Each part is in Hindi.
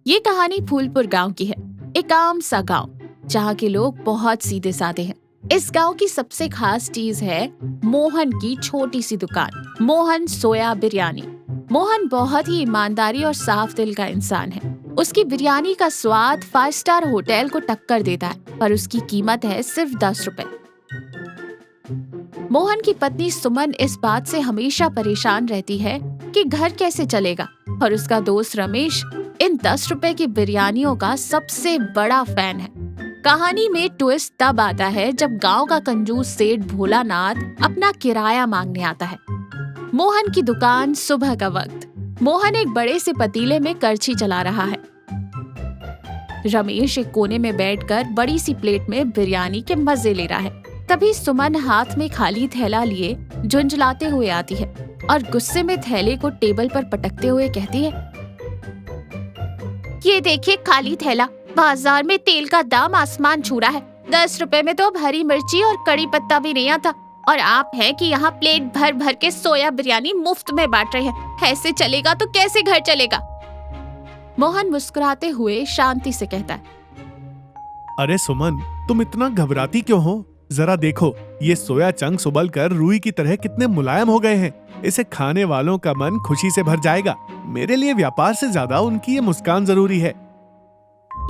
ये कहानी फूलपुर गांव की है। एक आम सा गांव जहाँ के लोग बहुत सीधे साधे हैं। इस गांव की सबसे खास चीज है मोहन की छोटी सी दुकान, मोहन सोया बिरयानी। मोहन बहुत ही ईमानदारी और साफ दिल का इंसान है। उसकी बिरयानी का स्वाद 5 स्टार होटल को टक्कर देता है, पर उसकी कीमत है सिर्फ 10 रुपए। मोहन की पत्नी सुमन इस बात से हमेशा परेशान रहती है कि घर कैसे चलेगा, और उसका दोस्त रमेश इन 10 रुपए की बिरयानियों का सबसे बड़ा फैन है। कहानी में ट्विस्ट तब आता है जब गांव का कंजूस सेठ भोलानाथ अपना किराया मांगने आता है। मोहन की दुकान, सुबह का वक्त। मोहन एक बड़े से पतीले में करछी चला रहा है। रमेश एक कोने में बैठकर बड़ी सी प्लेट में बिरयानी के मजे ले रहा है। तभी सुमन हाथ में खाली थैला लिए झुंझलाते हुए आती है और गुस्से में थैले को टेबल पर पटकते हुए कहती है, ये देखिए खाली थैला, बाजार में तेल का दाम आसमान छू रहा है। 10 रुपए में तो हरी मिर्ची और कड़ी पत्ता भी नहीं आता, और आप हैं कि यहाँ प्लेट भर भर के सोया बिरयानी मुफ्त में बांट रहे हैं। ऐसे चलेगा तो कैसे घर चलेगा? मोहन मुस्कुराते हुए शांति से कहता है, अरे सुमन, तुम इतना घबराती क्यों हो? जरा देखो, ये सोया चंक्स उबलकर रुई की तरह कितने मुलायम हो गए हैं। इसे खाने वालों का मन खुशी से भर जाएगा। मेरे लिए व्यापार से ज्यादा उनकी ये मुस्कान जरूरी है।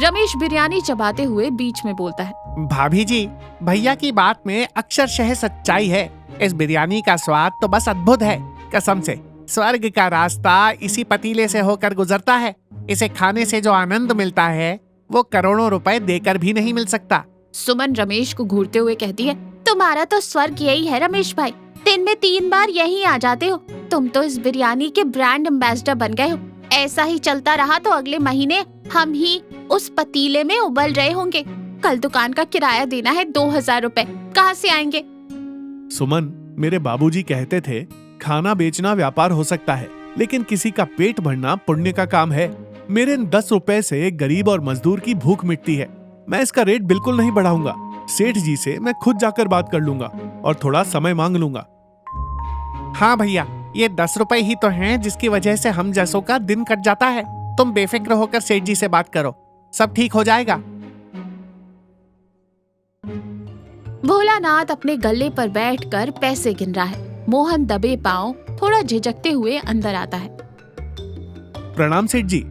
रमेश बिरयानी चबाते हुए बीच में बोलता है, भाभी जी, भैया की बात में अक्षरशः सच्चाई है। इस बिरयानी का स्वाद तो बस अद्भुत है। कसम से स्वर्ग का रास्ता इसी पतीले से होकर गुजरता है। इसे खाने से जो आनंद मिलता है वो करोड़ों रुपए देकर भी नहीं मिल सकता। सुमन रमेश को घूरते हुए कहती है, तुम्हारा तो स्वर्ग यही है रमेश भाई। दिन में 3 बार यहीं आ जाते हो। तुम तो इस बिरयानी के ब्रांड एम्बेसडर बन गए हो। ऐसा ही चलता रहा तो अगले महीने हम ही उस पतीले में उबल रहे होंगे। कल दुकान का किराया देना है 2000 रुपए, कहाँ से आएंगे? सुमन, मेरे बाबूजी कहते थे, खाना बेचना व्यापार हो सकता है, लेकिन किसी का पेट भरना पुण्य का काम है। मेरे 10 रुपए से गरीब और मजदूर की भूख मिटती है। मैं इसका रेट बिल्कुल नहीं बढ़ाऊंगा। सेठ जी से मैं खुद जाकर बात कर लूंगा और थोड़ा समय मांग लूंगा। हाँ भैया, ये 10 रुपए ही तो हैं जिसकी वजह से हम जैसों का दिन कट जाता है। तुम बेफिक्र होकर सेठ जी से बात करो, सब ठीक हो जाएगा। भोलानाथ अपने गल्ले पर बैठकर पैसे गिन रहा है। मोहन दबे पांव थोड़ा झिझकते हुए अंदर आता है। प्रणाम सेठ जी,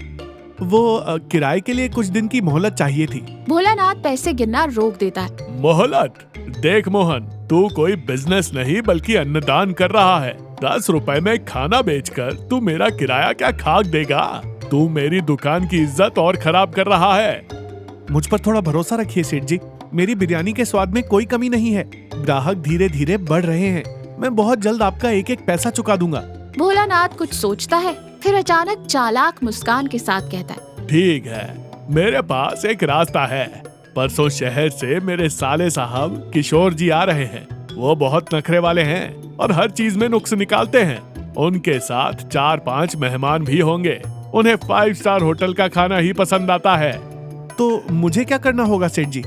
वो किराए के लिए कुछ दिन की मोहलत चाहिए थी। भोलानाथ पैसे गिनना रोक देता है। मोहलत? देख मोहन, तू कोई बिजनेस नहीं बल्कि अन्नदान कर रहा है। 10 रुपए में खाना बेचकर तू मेरा किराया क्या खाक देगा? तू मेरी दुकान की इज्जत और खराब कर रहा है। मुझ पर थोड़ा भरोसा रखिए सेठ जी, मेरी बिरयानी के स्वाद में कोई कमी नहीं है। ग्राहक धीरे धीरे बढ़ रहे हैं। मैं बहुत जल्द आपका एक एक पैसा चुका दूंगा। भोलानाथ कुछ सोचता है, फिर अचानक चालाक मुस्कान के साथ कहता है, ठीक है, मेरे पास एक रास्ता है। परसों शहर से मेरे साले साहब किशोर जी आ रहे हैं। वो बहुत नखरे वाले हैं और हर चीज में नुक्स निकालते हैं। उनके साथ 4-5 मेहमान भी होंगे। उन्हें 5 स्टार होटल का खाना ही पसंद आता है। तो मुझे क्या करना होगा सेठ जी?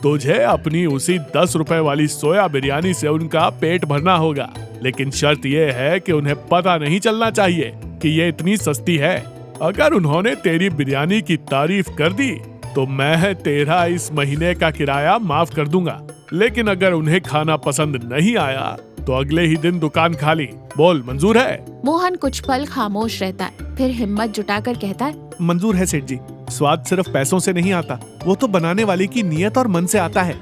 तुझे अपनी उसी 10 रुपए वाली सोया बिरयानी से उनका पेट भरना होगा, लेकिन शर्त ये है कि उन्हें पता नहीं चलना चाहिए कि ये इतनी सस्ती है। अगर उन्होंने तेरी बिरयानी की तारीफ कर दी तो मैं तेरा इस महीने का किराया माफ कर दूंगा, लेकिन अगर उन्हें खाना पसंद नहीं आया तो अगले ही दिन दुकान खाली। बोल, मंजूर है? मोहन कुछ पल खामोश रहता है, फिर हिम्मत जुटाकर कहता है, मंजूर है सेठ जी। स्वाद सिर्फ पैसों से नहीं आता, वो तो बनाने वाले की नियत और मन से आता है।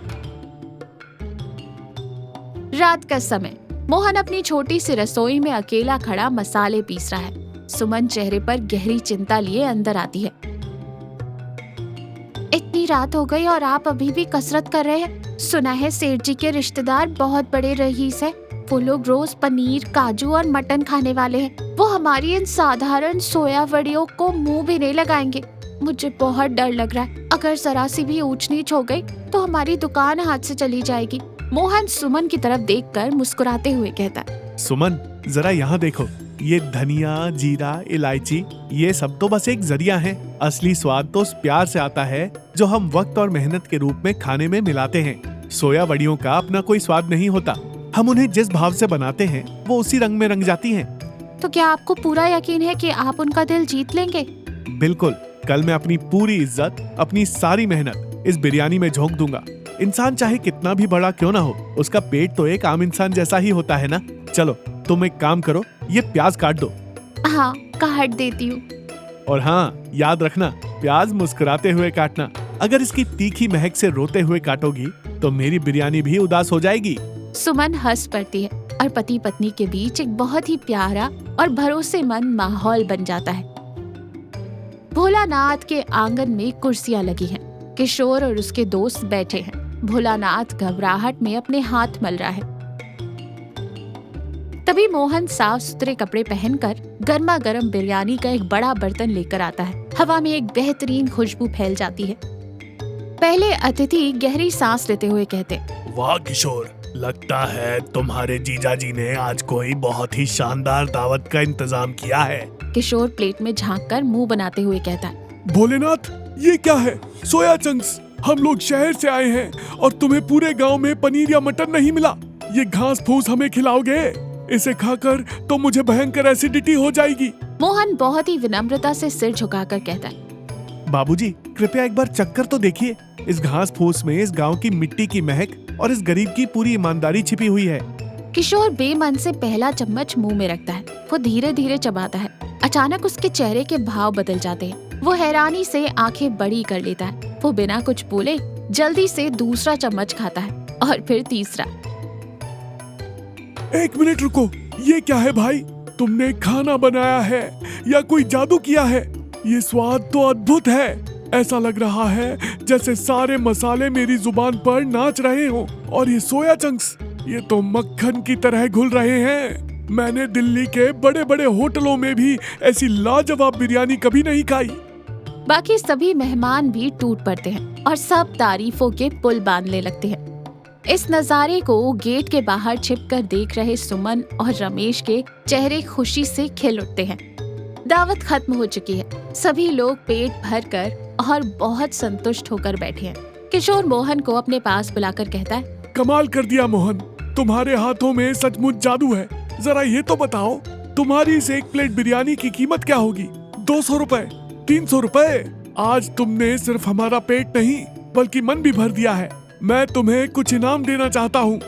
रात का समय, मोहन अपनी छोटी सी रसोई में अकेला खड़ा मसाले पीस रहा है। सुमन चेहरे पर गहरी चिंता लिए अंदर आती है। इतनी रात हो गई और आप अभी भी कसरत कर रहे हैं? सुना है सेठ जी के रिश्तेदार बहुत बड़े रईस हैं। वो लोग रोज पनीर, काजू और मटन खाने वाले हैं। वो हमारी इन साधारण सोया वड़ियों को मुंह भी नहीं लगाएंगे। मुझे बहुत डर लग रहा है। अगर जरा सी भी ऊंच नीच हो गई तो हमारी दुकान हाथ से चली जाएगी। मोहन सुमन की तरफ देखकर मुस्कुराते हुए कहता है, सुमन, जरा यहाँ देखो। ये धनिया, जीरा, इलायची, ये सब तो बस एक जरिया है। असली स्वाद तो उस प्यार से आता है जो हम वक्त और मेहनत के रूप में खाने में मिलाते हैं। सोया वड़ियों का अपना कोई स्वाद नहीं होता। हम उन्हें जिस भाव से बनाते हैं वो उसी रंग में रंग जाती हैं। तो क्या आपको पूरा यकीन है कि आप उनका दिल जीत लेंगे? बिल्कुल, कल मैं अपनी पूरी इज्जत, अपनी सारी मेहनत इस बिरयानी में झोंक दूंगा। इंसान चाहे कितना भी बड़ा क्यों ना हो, उसका पेट तो एक आम इंसान जैसा ही होता है ना। चलो तुम एक काम करो, ये प्याज काट दो। हाँ, काट देती हूँ। और हाँ, याद रखना, प्याज मुस्कुराते हुए काटना। अगर इसकी तीखी महक से रोते हुए काटोगी तो मेरी बिरयानी भी उदास हो जाएगी। सुमन हंस पड़ती है और पति पत्नी के बीच एक बहुत ही प्यारा और भरोसेमंद माहौल बन जाता है। भोलानाथ के आंगन में कुर्सियां लगी हैं। किशोर और उसके दोस्त बैठे हैं। भोलानाथ घबराहट में अपने हाथ मल रहा है। तभी मोहन साफ सुथरे कपड़े पहनकर गर्मा गर्म बिरयानी का एक बड़ा बर्तन लेकर आता है। हवा में एक बेहतरीन खुशबू फैल जाती है। पहले अतिथि गहरी सांस लेते हुए कहते, वाह किशोर, लगता है तुम्हारे जीजा जी ने आज कोई बहुत ही शानदार दावत का इंतजाम किया है। किशोर प्लेट में झांककर मुंह बनाते हुए कहता है, भोलेनाथ, ये क्या है? Soya chunks. हम लोग शहर से आए हैं और तुम्हें पूरे गांव में पनीर या मटन नहीं मिला। ये घास फूस हमें खिलाओगे? इसे खाकर तो मुझे भयंकर एसिडिटी हो जाएगी। मोहन बहुत ही विनम्रता से सिर झुकाकर कहता है, बाबूजी, कृपया एक बार चक्कर तो देखिए। इस घास फूस में इस गांव की मिट्टी की महक और इस गरीब की पूरी ईमानदारी छिपी हुई है। किशोर बेमन से पहला चम्मच मुंह में रखता है। वो धीरे धीरे चबाता है। अचानक उसके चेहरे के भाव बदल जाते हैं। वो हैरानी से आंखें बड़ी कर लेता है। वो बिना कुछ बोले जल्दी से दूसरा चम्मच खाता है और फिर तीसरा। एक मिनट रुको, ये क्या है भाई? तुमने खाना बनाया है या कोई जादू किया है? ये स्वाद तो अद्भुत है। ऐसा लग रहा है जैसे सारे मसाले मेरी जुबान पर नाच रहे हो। और ये सोया चंक्स, ये तो मक्खन की तरह घुल रहे हैं। मैंने दिल्ली के बड़े बड़े होटलों में भी ऐसी लाजवाब बिरयानी कभी नहीं खाई। बाकी सभी मेहमान भी टूट पड़ते हैं और सब तारीफों के पुल बांधने लगते हैं। इस नजारे को गेट के बाहर छिपकर देख रहे सुमन और रमेश के चेहरे खुशी से खिल उठते हैं। दावत खत्म हो चुकी है। सभी लोग पेट भर कर और बहुत संतुष्ट होकर बैठे हैं। किशोर मोहन को अपने पास बुलाकर कहता है, कमाल कर दिया मोहन, तुम्हारे हाथों में सचमुच जादू है। जरा ये तो बताओ, तुम्हारी इस एक प्लेट बिरयानी की कीमत क्या होगी? 200 रुपए, 300 रुपए? आज तुमने सिर्फ हमारा पेट नहीं बल्कि मन भी भर दिया है। मैं तुम्हें कुछ इनाम देना चाहता हूँ।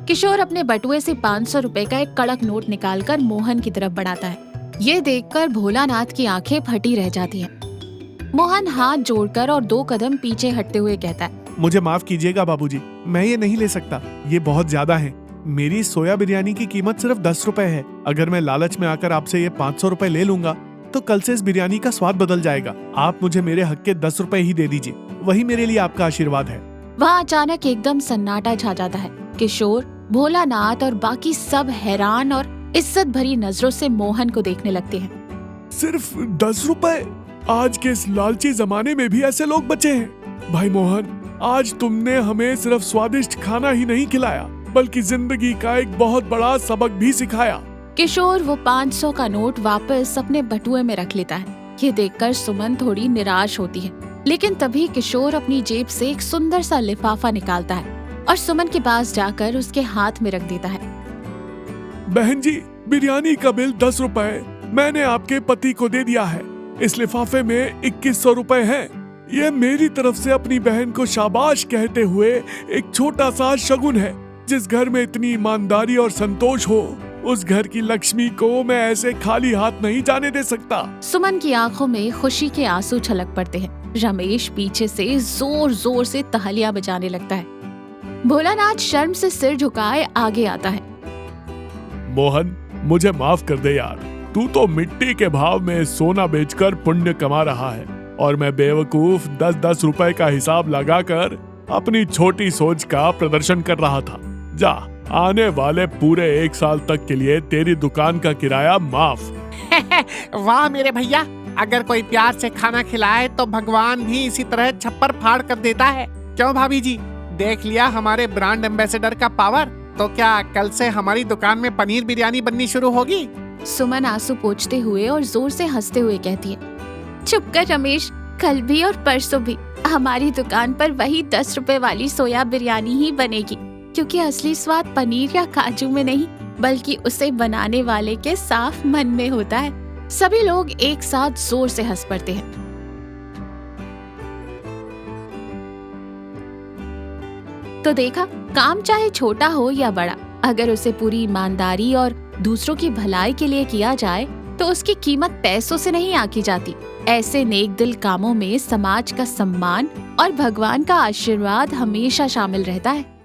किशोर अपने बटुए से 500 रुपए का एक कड़क नोट निकालकर मोहन की तरफ बढ़ाता है। ये देखकर भोलानाथ की आंखें फटी रह जाती हैं। मोहन हाथ जोड़कर और 2 कदम पीछे हटते हुए कहता है, मुझे माफ कीजिएगा बाबूजी, मैं ये नहीं ले सकता। ये बहुत ज्यादा है। मेरी सोया बिरयानी की कीमत सिर्फ 10 रुपए है। अगर मैं लालच में आकर आपसे ये 500 रुपए ले लूंगा तो कल से इस बिरयानी का स्वाद बदल जाएगा। आप मुझे मेरे हक के 10 रुपए ही दे दीजिए, वही मेरे लिए आपका आशीर्वाद है। वहाँ अचानक एकदम सन्नाटा छा जाता है। किशोर, भोलानाथ और बाकी सब हैरान और इज्जत भरी नजरों से मोहन को देखने लगते हैं। सिर्फ 10 रुपए? आज के इस लालची जमाने में भी ऐसे लोग बचे हैं। भाई मोहन, आज तुमने हमें सिर्फ स्वादिष्ट खाना ही नहीं खिलाया बल्कि जिंदगी का एक बहुत बड़ा सबक भी सिखाया। किशोर वो 500 का नोट वापस अपने बटुए में रख लेता है। ये देखकर सुमन थोड़ी निराश होती है, लेकिन तभी किशोर अपनी जेब से एक सुंदर सा लिफाफा निकालता है और सुमन के पास जाकर उसके हाथ में रख देता है। बहन जी, बिरयानी का बिल 10 रुपए मैंने आपके पति को दे दिया है। इस लिफाफे में 2100 रुपए हैं। ये मेरी तरफ से अपनी बहन को शाबाश कहते हुए एक छोटा सा शगुन है। जिस घर में इतनी ईमानदारी और संतोष हो, उस घर की लक्ष्मी को मैं ऐसे खाली हाथ नहीं जाने दे सकता। सुमन की आंखों में खुशी के आंसू छलक पड़ते हैं। रमेश पीछे से जोर जोर से तालियां बजाने लगता है। भोलानाथ शर्म से सिर झुकाए आगे आता है। मोहन, मुझे माफ कर दे यार। तू तो मिट्टी के भाव में सोना बेचकर पुण्य कमा रहा है और मैं बेवकूफ 10-10 रुपए का हिसाब लगाकर अपनी छोटी सोच का प्रदर्शन कर रहा था। जा, आने वाले पूरे 1 साल तक के लिए तेरी दुकान का किराया माफ। वाह मेरे भैया, अगर कोई प्यार से खाना खिलाए तो भगवान भी इसी तरह छप्पर फाड़ कर देता है। क्यों भाभी जी, देख लिया हमारे ब्रांड एम्बेसडर का पावर? तो क्या कल से हमारी दुकान में पनीर बिरयानी बननी शुरू होगी? सुमन आंसू पोंछते हुए और जोर से हंसते हुए कहती है, चुप कर रमेश, कल भी और परसों भी हमारी दुकान पर वही 10 रुपए वाली सोया बिरयानी ही बनेगी, क्योंकि असली स्वाद पनीर या काजू में नहीं बल्कि उसे बनाने वाले के साफ मन में होता है। सभी लोग एक साथ जोर से हंस पड़ते हैं। तो देखा, काम चाहे छोटा हो या बड़ा, अगर उसे पूरी ईमानदारी और दूसरों की भलाई के लिए किया जाए तो उसकी कीमत पैसों से नहीं आंकी जाती। ऐसे नेक दिल कामों में समाज का सम्मान और भगवान का आशीर्वाद हमेशा शामिल रहता है।